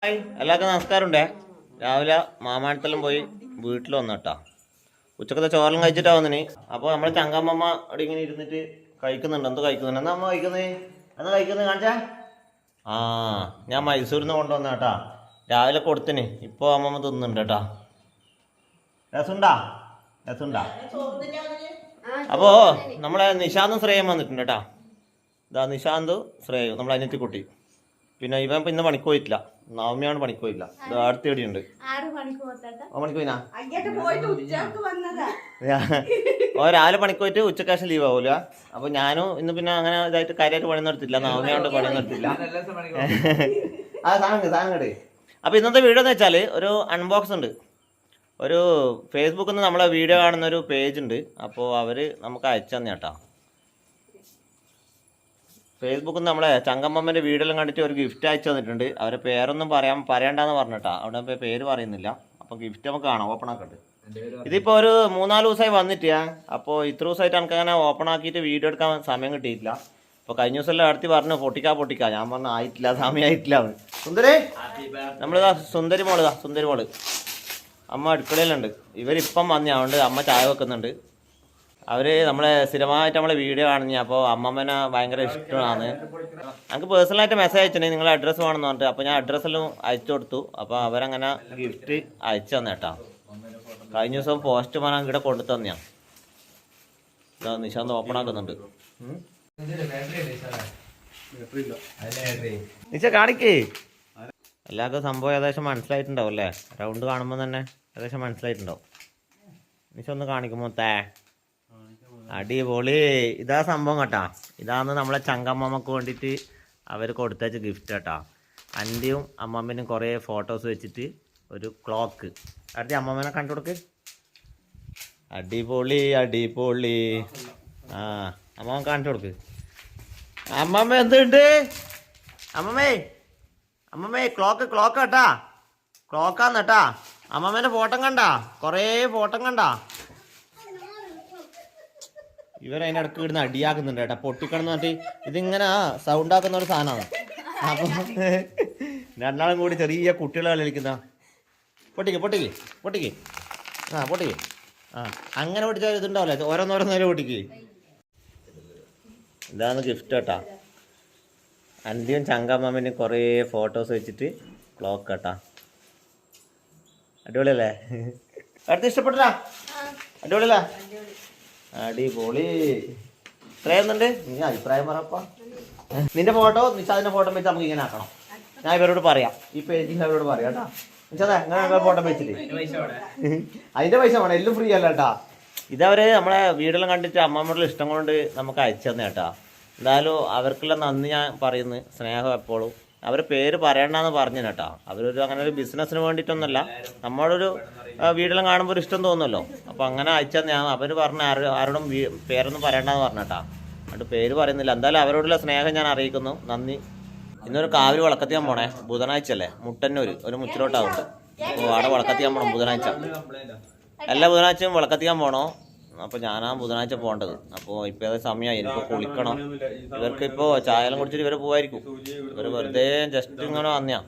Hi എല്ലാവർക്കും നമസ്കാരമുണ്ടേ. രാവിലെ മാമാനത്തെല്ലാം പോയി വീട്ടിൽ വന്നു കേട്ടോ. ഉച്ചക്കത്തെ ചോറെല്ലാം കഴിച്ചിട്ടാ വന്നിന്. അപ്പോൾ നമ്മുടെ ചങ്കമ്മ അവിടെ ഇങ്ങനെ ഇരുന്നിട്ട് കഴിക്കുന്നുണ്ട്. എന്ത് കഴിക്കുന്നുണ്ട്? എന്നാ അമ്മ കഴിക്കുന്നത്? എന്നാ കഴിക്കുന്നത് കാണിച്ചാ? ആ, ഞാൻ മൈസൂരിൽ നിന്ന് കൊണ്ടുവന്ന കേട്ടാ. രാവിലെ കൊടുത്തിന്. ഇപ്പോൾ അമ്മമ്മ തിന്നുന്നുണ്ട് കേട്ടാ. രസമുണ്ടാ? രസമുണ്ടാ? അപ്പോൾ നമ്മളെ നിശാന്തും ശ്രേയം വന്നിട്ടുണ്ട് കേട്ടാ. ഇതാ നിശാന്തും ശ്രേയും നമ്മളെ അനിയത്തിക്കുട്ടി. പിന്നെ ഇവൻ ഇന്ന് പണിക്ക് പോയിട്ടില്ല. നവമിയാണ് പണിക്ക് പോയില്ല. ഇത് അടുത്ത എവിടെയുണ്ട്. ഓ രാവിലെ പണിക്ക് പോയിട്ട് ഉച്ചക്കാശം ലീവ് ആവൂല. അപ്പൊ ഞാനും ഇന്ന് പിന്നെ അങ്ങനെ ഇതായിട്ട് കാര്യമായിട്ട് പണി നിർത്തില്ല. നവമിയാണ്ട് പണി നിർത്തില്ല. ആ സാധനം കടേ. അപ്പൊ ഇന്നത്തെ വീഡിയോ എന്ന് വെച്ചാല് ഒരു അൺബോക്സ് ഉണ്ട്. ഒരു ഫേസ്ബുക്കിൽ നിന്ന് നമ്മളെ വീഡിയോ കാണുന്ന ഒരു പേജ് ഉണ്ട്. അപ്പോൾ അവര് നമുക്ക് അയച്ചു തന്നെ കേട്ടോ. ഫേസ്ബുക്കിൽ നിന്ന് നമ്മളെ ചങ്കമ്മൻ്റെ വീഡിയോയിലും കണ്ടിട്ട് ഒരു ഗിഫ്റ്റ് അയച്ചു തന്നിട്ടുണ്ട്. അവരെ പേരൊന്നും പറയണ്ടെന്ന് പറഞ്ഞിട്ടാ. അവിടെ പേര് പറയുന്നില്ല. അപ്പോൾ ഗിഫ്റ്റ് നമുക്ക് കാണാം. ഓപ്പൺ ആക്കട്ടെ. ഇതിപ്പോൾ ഒരു 3-4 ദിവസമായി വന്നിട്ടാ. അപ്പോൾ ഇത്ര ദിവസമായിട്ട് എനിക്ക് അങ്ങനെ ഓപ്പൺ ആക്കിയിട്ട് വീഡിയോ എടുക്കാൻ സമയം കിട്ടിയിട്ടില്ല. അപ്പോൾ കഴിഞ്ഞ ദിവസമെല്ലാം അടുത്ത് പറഞ്ഞു പൊട്ടിക്കാ. ഞാൻ പറഞ്ഞു ആയിട്ടില്ല, സമയമായിട്ടില്ല. സുന്ദരി, നമ്മളിതാ സുന്ദരി മോള് അമ്മ അടുക്കളയിലുണ്ട്. ഇവരിപ്പം വന്നേ. അതുകൊണ്ട് അമ്മ ചായ വെക്കുന്നുണ്ട്. അവർ നമ്മളെ സ്ഥിരമായിട്ട് നമ്മളെ വീഡിയോ കാണുന്ന. അപ്പോൾ അമ്മമ്മനെ ഭയങ്കര ഇഷ്ടമാണ്. എനിക്ക് പേഴ്സണലായിട്ട് മെസ്സേജ് അയച്ചിട്ടുണ്ടെങ്കിൽ നിങ്ങളെ അഡ്രസ്സ് വേണമെന്ന് പറഞ്ഞിട്ട്. അപ്പോൾ ഞാൻ അഡ്രസ്സെല്ലാം അയച്ചു കൊടുത്തു. അപ്പോൾ അവരങ്ങനെ ഗിഫ്റ്റ് അയച്ചു തന്നേട്ടാ. കഴിഞ്ഞ ദിവസം പോസ്റ്റ് മാൻ ഇവിടെ കൊണ്ടു തന്നെയാണ്. ഇതാ നിശാന്ത് ഓപ്പൺ ആക്കുന്നുണ്ട്. നിശ കാണിക്കേ. എല്ലാവർക്കും സംഭവം ഏകദേശം മനസ്സിലായിട്ടുണ്ടാവും അല്ലേ? റൗണ്ട് കാണുമ്പോൾ തന്നെ ഏകദേശം മനസ്സിലായിട്ടുണ്ടാവും. നിശ ഒന്ന് കാണിക്കുമോ? അടിപൊളി. ഇതാ സംഭവം കേട്ടാ. ഇതാണ് നമ്മളെ ചങ്കമ്മക്ക് വേണ്ടിയിട്ട് അവർ കൊടുത്തയച്ച ഗിഫ്റ്റ് കേട്ടാ. അൻ്റെയും അമ്മമ്മേനും കുറേ ഫോട്ടോസ് വെച്ചിട്ട് ഒരു ക്ലോക്ക്. അടുത്ത അമ്മമ്മേനെ കണ്ടു കൊടുക്ക്. അടിപൊളി. ആ, അമ്മമ്മ കാണിച്ചു കൊടുക്ക്. അമ്മമ്മ എന്തുണ്ട്? അമ്മമ്മേ ക്ലോക്ക് കേട്ടാ. ക്ലോക്കാന്ന് കേട്ടാ. അമ്മമ്മേൻ്റെ ഫോട്ടോ കണ്ടാ? കുറേ ഫോട്ടോ കണ്ടാ? ഇവരതിൻ്റെ ഇടയ്ക്ക് ഇടുന്ന അടിയാക്കുന്നുണ്ട് കേട്ടോ. പൊട്ടിക്കണമെന്ന് പറഞ്ഞിട്ട് ഇതിങ്ങനെ സൗണ്ട് ആക്കുന്ന ഒരു സാധനമാണ്. അപ്പം രണ്ടാളും കൂടി ചെറിയ കുട്ടികളെ കളിക്കുന്ന. പൊട്ടിക്ക്. ആ അങ്ങനെ പൊട്ടിച്ചാൽ ഇതുണ്ടാവില്ല. ഓരോന്നോരോന്നേരം പൊട്ടിക്ക്. ഇതാണ് ഗിഫ്റ്റ് കേട്ടാ. അൻ്റെയും ചങ്കമ്മേനും കുറേ ഫോട്ടോസ് വെച്ചിട്ട് ക്ലോക്ക് കേട്ടാ. അടിപൊളിയല്ലേ? അടുത്ത് ഇഷ്ടപ്പെട്ടാ? അടിപൊളിയല്ലേ? അടിപൊളി. ഇത്രയുന്നുണ്ട്. നീ അഭിപ്രായം പറയപ്പാ. നിന്റെ ഫോട്ടോ നിശാദിന്റെ ഫോട്ടോ വെച്ച് നമുക്ക് ഇങ്ങനെ ആക്കണം. ഞാൻ ഇവരോട് പറയാം. ഈ പേജിൽ അവരോട് പറയാം കേട്ടാ. നിശാദേ അങ്ങനെ ഫോട്ടോ വെച്ചിട്ട് അതിന്റെ പൈസ വേണം. എല്ലാം ഫ്രീ അല്ല കേട്ടാ. ഇതവര് നമ്മളെ വീടെല്ലാം കണ്ടിട്ട് അമ്മമ്മയുടെ ഇഷ്ടം കൊണ്ട് നമുക്ക് അയച്ചു തന്നെ കേട്ടാ. എന്തായാലും അവർക്കുള്ള നന്ദി ഞാൻ പറയുന്നു. സ്നേഹം എപ്പോഴും. അവരെ പേര് പറയണ്ടെന്ന് പറഞ്ഞു കേട്ടാ. അവരൊരു അങ്ങനെ ഒരു ബിസിനസ്സിന് വേണ്ടിയിട്ടൊന്നുമല്ല. നമ്മളൊരു വീടെല്ലാം കാണുമ്പോൾ ഒരു ഇഷ്ടം തോന്നുമല്ലോ. അപ്പോൾ അങ്ങനെ അയച്ചാൽ ഞാൻ അവർ പറഞ്ഞ ആരോടും പേരൊന്നും പറയണ്ടെന്ന് പറഞ്ഞേട്ടാ. അതുകൊണ്ട് പേര് പറയുന്നില്ല. എന്തായാലും അവരോടുള്ള സ്നേഹം ഞാൻ അറിയിക്കുന്നു. നന്ദി. ഇന്നൊരു കാവിൽ വിളക്കത്തിയാൻ പോണേ. ബുധനാഴ്ച അല്ലേ? മുട്ടന്നൂർ ഒരു മുച്ചിലോട്ടാവുണ്ട്. അപ്പോൾ അവിടെ വിളക്കത്തിയാൻ പോകണം ബുധനാഴ്ച. എല്ലാ ബുധനാഴ്ചയും വിളക്കത്തിയാൻ പോകണോ? അപ്പോൾ ഞാനാ ബുധനാഴ്ച പോകേണ്ടത്. അപ്പോൾ ഇപ്പോൾ ഏത് സമയമായി. എനിക്ക് കുളിക്കണം. ഇവർക്ക് ഇപ്പോൾ ചായയെല്ലാം കുടിച്ചിട്ട് ഇവർ പോവായിരിക്കും. ഇവർ വെറുതെ ജസ്റ്റ് ഇങ്ങനെ വന്നയാ.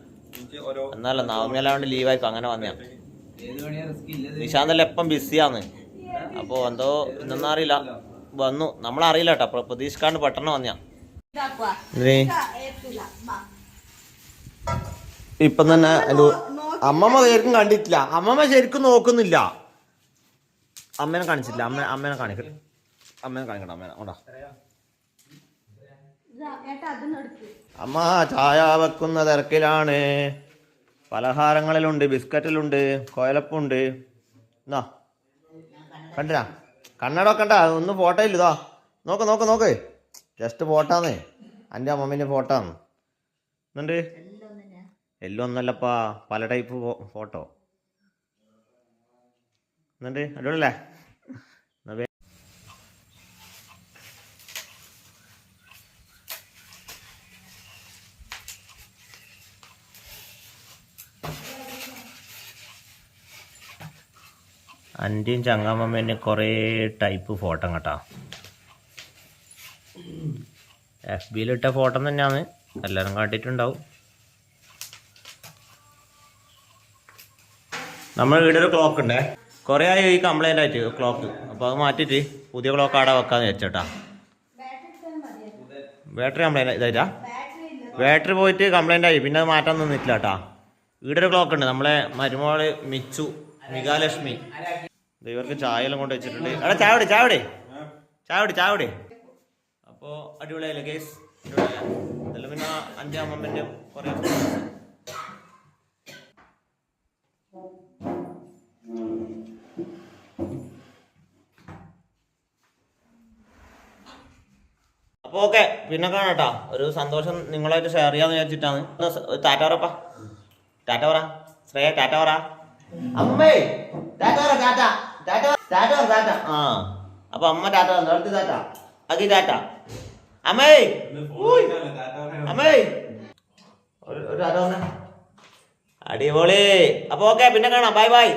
എന്നല്ല നവമിയെല്ലാം വേണ്ടി ലീവായിരിക്കും. അങ്ങനെ വന്നയാ. നിശാന്തെല്ലാം എപ്പം ബിസിയാന്ന്. അപ്പോൾ എന്തോ ഇന്നൊന്നും അറിയില്ല. വന്നു. നമ്മളറിയില്ല കേട്ടോ. പ്രതീക്ഷിക്കാണ്ട് പെട്ടെന്ന് വന്നയാ. ഇപ്പം തന്നെ അമ്മമ്മ ശരിക്കും കണ്ടിട്ടില്ല. അമ്മമ്മ ശരിക്കും നോക്കുന്നില്ല. അമ്മേനെ കാണിച്ചില്ല. അമ്മേനെ കാണിക്കട്ടെ. അമ്മേനെ കൊണ്ടാ. അമ്മ ചായ വെക്കുന്ന തിരക്കിലാണ്. പലഹാരങ്ങളിലുണ്ട്. ബിസ്ക്കറ്റിലുണ്ട്. കോയലപ്പുണ്ട്. എന്നാ കണ്ടില്ല? കണ്ണട വെക്കണ്ട. ഒന്നും ഫോട്ടോ ഇല്ലതാ. നോക്ക്. ജസ്റ്റ് ഫോട്ടോന്നേ. എൻ്റെ അമ്മമ്മേൻ്റെ ഫോട്ടോ ആണ്. എന്നുണ്ട് എല്ലാം ഒന്നല്ലപ്പാ. പല ടൈപ്പ് ഫോട്ടോ. എന്നുണ്ട് അടിപൊളിയല്ലേ? അൻ്റെയും ചങ്ങാമ്മേൻ്റെയും കുറേ ടൈപ്പ് ഫോട്ടോ കേട്ടോ. FB-ലിട്ട ഫോട്ടോ തന്നെയാണ്. എല്ലാവരും കണ്ടിട്ടുണ്ടാവും. നമ്മൾ ഇവിടെ ഒരു ക്ലോക്ക് ഉണ്ടേ, കുറേ ആയി ഈ കംപ്ലൈൻ്റ് ആയിട്ട് ക്ലോക്ക്. അപ്പോൾ അത് മാറ്റിയിട്ട് പുതിയ ക്ലോക്ക് അവിടെ വെക്കാന്ന് വെച്ചേട്ടാ. ബാറ്ററി കംപ്ലൈൻറ്റ് ഇതായിട്ടാ, ബാറ്ററി പോയിട്ട് കംപ്ലൈൻ്റ് ആയി, പിന്നെ അത് മാറ്റാൻ നിന്നിട്ടില്ല കേട്ടാ. ഇവിടെ ഒരു ക്ലോക്ക് ഉണ്ട്, നമ്മളെ മരുമോള് മിച്ചു മികാലക്ഷ്മി ഇവർക്ക് ചായ എല്ലാം കൊണ്ട് വെച്ചിട്ടുണ്ട്. എടാ ചായ. അപ്പോൾ അടിപൊളിയായില്ലേ കേസ്? ഇതെല്ലാം പിന്നെ എൻ്റെ അമ്മമ്മൻ്റെ കുറേ അപ്പോൾ ഓക്കെ, പിന്നെ കാണാട്ടാ. ഒരു സന്തോഷം നിങ്ങളായിട്ട് ഷെയർ ചെയ്യാന്ന് വിചാരിച്ചിട്ടാണ്. ടാറ്റ പറപ്പാ, ടാറ്റ പറ ശ്രേയ, ടാറ്റ പറ. അമ്മേ ടാറ്റ പറ, ടാറ്റ. ആ അപ്പൊ അമ്മ ടാറ്റ അടുത്ത് ടാറ്റ അതി ടാറ്റ. അമ്മേ ഒരു ടാറ്റ പറഞ്ഞ അടിപൊളി. അപ്പൊ ഓക്കെ, പിന്നെ കാണാം. ബൈ.